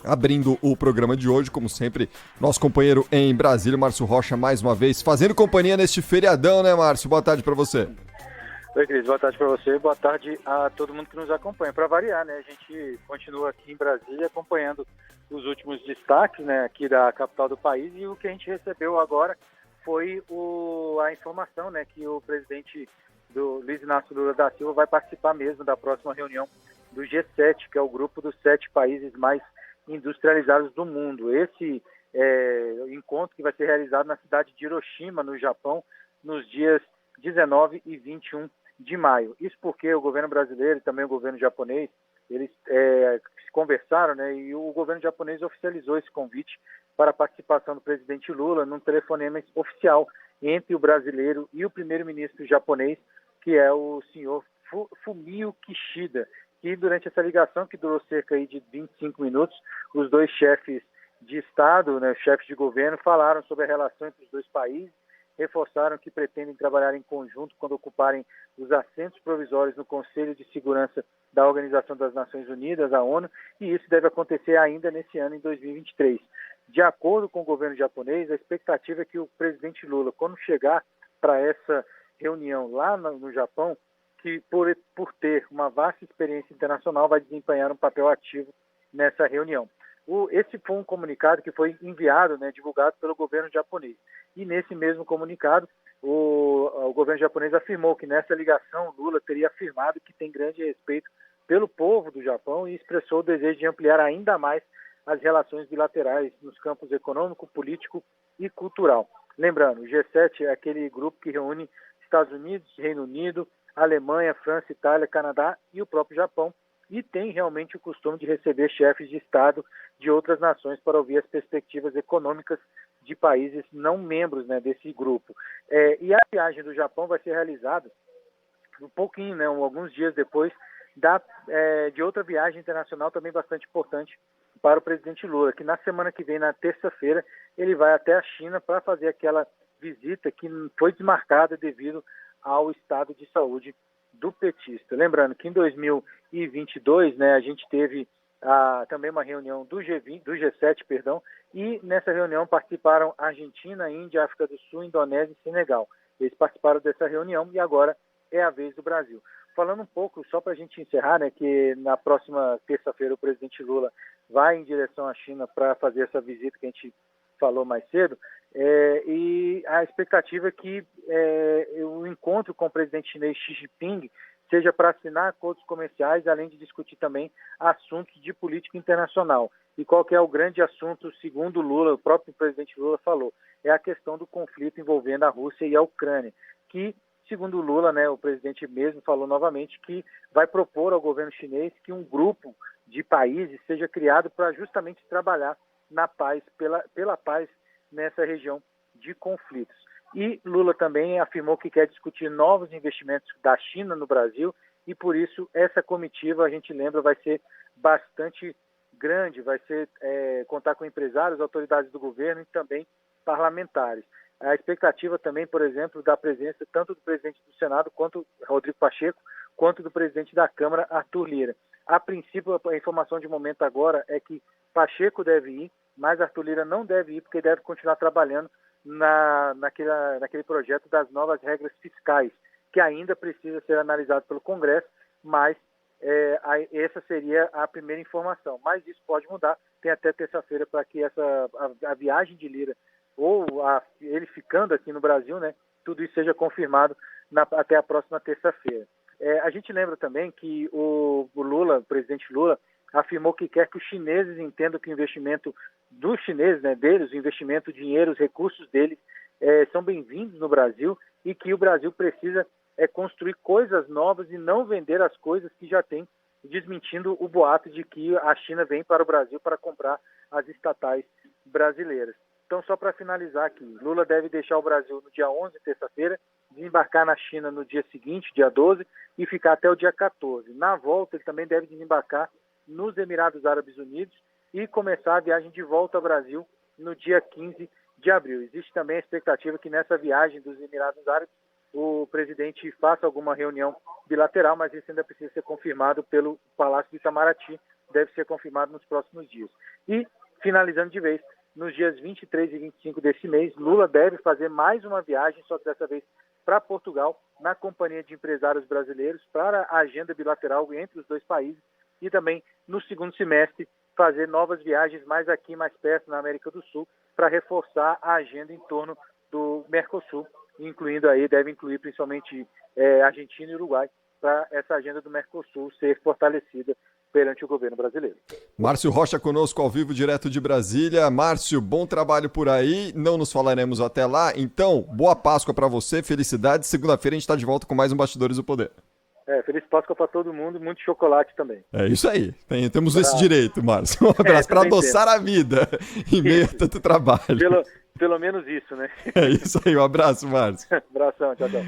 Abrindo o programa de hoje, como sempre, nosso companheiro em Brasília, Márcio Rocha, mais uma vez, fazendo companhia neste feriadão, né, Márcio? Boa tarde para você. Oi, Cris, boa tarde para você, boa tarde a todo mundo que nos acompanha. Para variar, né, a gente continua aqui em Brasília acompanhando os últimos destaques, né, aqui da capital do país, e o que a gente recebeu agora foi a informação, né, que o presidente do Luiz Inácio Lula da Silva vai participar mesmo da próxima reunião do G7, que é o grupo dos 7 países mais industrializados do mundo. Esse encontro que vai ser realizado na cidade de Hiroshima, no Japão, nos dias 19 e 21 de maio. Isso porque o governo brasileiro e também o governo japonês, eles conversaram, né, e o governo japonês oficializou esse convite para a participação do presidente Lula num telefonema oficial entre o brasileiro e o primeiro-ministro japonês, que é o senhor Fumio Kishida, que durante essa ligação, que durou cerca aí de 25 minutos, os dois chefes de Estado, né, chefes de governo, falaram sobre a relação entre os dois países, reforçaram que pretendem trabalhar em conjunto quando ocuparem os assentos provisórios no Conselho de Segurança da Organização das Nações Unidas, a ONU, e isso deve acontecer ainda nesse ano, em 2023. De acordo com o governo japonês, a expectativa é que o presidente Lula, quando chegar para essa reunião lá no Japão, que por ter uma vasta experiência internacional, vai desempenhar um papel ativo nessa reunião. Esse foi um comunicado que foi enviado, né, divulgado pelo governo japonês. E nesse mesmo comunicado, o governo japonês afirmou que nessa ligação Lula teria afirmado que tem grande respeito pelo povo do Japão e expressou o desejo de ampliar ainda mais as relações bilaterais nos campos econômico, político e cultural. Lembrando, o G7 é aquele grupo que reúne Estados Unidos, Reino Unido, Alemanha, França, Itália, Canadá e o próprio Japão, e tem realmente o costume de receber chefes de Estado de outras nações para ouvir as perspectivas econômicas de países não membros, né, desse grupo. E a viagem do Japão vai ser realizada um pouquinho, né, alguns dias depois de outra viagem internacional também bastante importante para o presidente Lula, que na semana que vem, na terça-feira, ele vai até a China para fazer aquela visita que foi desmarcada devido ao estado de saúde do petista. Lembrando que em 2022, né, a gente teve também uma reunião do G7, e nessa reunião participaram Argentina, Índia, África do Sul, Indonésia e Senegal. Eles participaram dessa reunião e agora é a vez do Brasil. Falando um pouco, só para a gente encerrar, né, que na próxima terça-feira o presidente Lula vai em direção à China para fazer essa visita que a gente falou mais cedo, e a expectativa é que o encontro com o presidente chinês Xi Jinping seja para assinar acordos comerciais, além de discutir também assuntos de política internacional. E qual que é o grande assunto, segundo Lula, o próprio presidente Lula falou, é a questão do conflito envolvendo a Rússia e a Ucrânia, que, segundo Lula, né, o presidente mesmo falou novamente que vai propor ao governo chinês que um grupo de países seja criado para justamente trabalhar na paz, pela paz nessa região de conflitos. E Lula também afirmou que quer discutir novos investimentos da China no Brasil e, por isso, essa comitiva, a gente lembra, vai ser bastante grande, vai ser contar com empresários, autoridades do governo e também parlamentares. A expectativa também, por exemplo, da presença tanto do presidente do Senado, quanto Rodrigo Pacheco, quanto do presidente da Câmara, Arthur Lira. A princípio, a informação de momento agora é que Pacheco deve ir, mas Arthur Lira não deve ir, porque deve continuar trabalhando naquele projeto das novas regras fiscais, que ainda precisa ser analisado pelo Congresso, mas essa seria a primeira informação. Mas isso pode mudar, tem até terça-feira para que a viagem de Lira, ou ele ficando aqui no Brasil, né, tudo isso seja confirmado até a próxima terça-feira. A gente lembra também que o Lula, o presidente Lula, afirmou que quer que os chineses entendam que o investimento dos chineses, né, deles, o investimento, o dinheiro, os recursos deles são bem-vindos no Brasil e que o Brasil precisa construir coisas novas e não vender as coisas que já tem, desmentindo o boato de que a China vem para o Brasil para comprar as estatais brasileiras. Então, só para finalizar aqui, Lula deve deixar o Brasil no dia 11, terça-feira, desembarcar na China no dia seguinte, dia 12, e ficar até o dia 14. Na volta, ele também deve desembarcar nos Emirados Árabes Unidos e começar a viagem de volta ao Brasil no dia 15 de abril. Existe também a expectativa que nessa viagem dos Emirados Árabes o presidente faça alguma reunião bilateral, mas isso ainda precisa ser confirmado pelo Palácio do Itamaraty, deve ser confirmado nos próximos dias. E, finalizando de vez, nos dias 23 e 25 desse mês, Lula deve fazer mais uma viagem, só que dessa vez para Portugal, na companhia de empresários brasileiros, para a agenda bilateral entre os dois países e também, no segundo semestre, fazer novas viagens mais aqui, mais perto, na América do Sul, para reforçar a agenda em torno do Mercosul, incluindo aí, deve incluir principalmente Argentina e Uruguai, para essa agenda do Mercosul ser fortalecida perante o governo brasileiro. Márcio Rocha conosco ao vivo, direto de Brasília. Márcio, bom trabalho por aí, não nos falaremos até lá, então, boa Páscoa para você, felicidades, segunda-feira a gente está de volta com mais um Bastidores do Poder. Feliz Páscoa para todo mundo, muito chocolate também. É isso aí, temos esse direito, Márcio. Um abraço para adoçar a vida em meio a tanto trabalho. Pelo menos isso, né? É isso aí, um abraço, Márcio. Abração, tchau, tchau.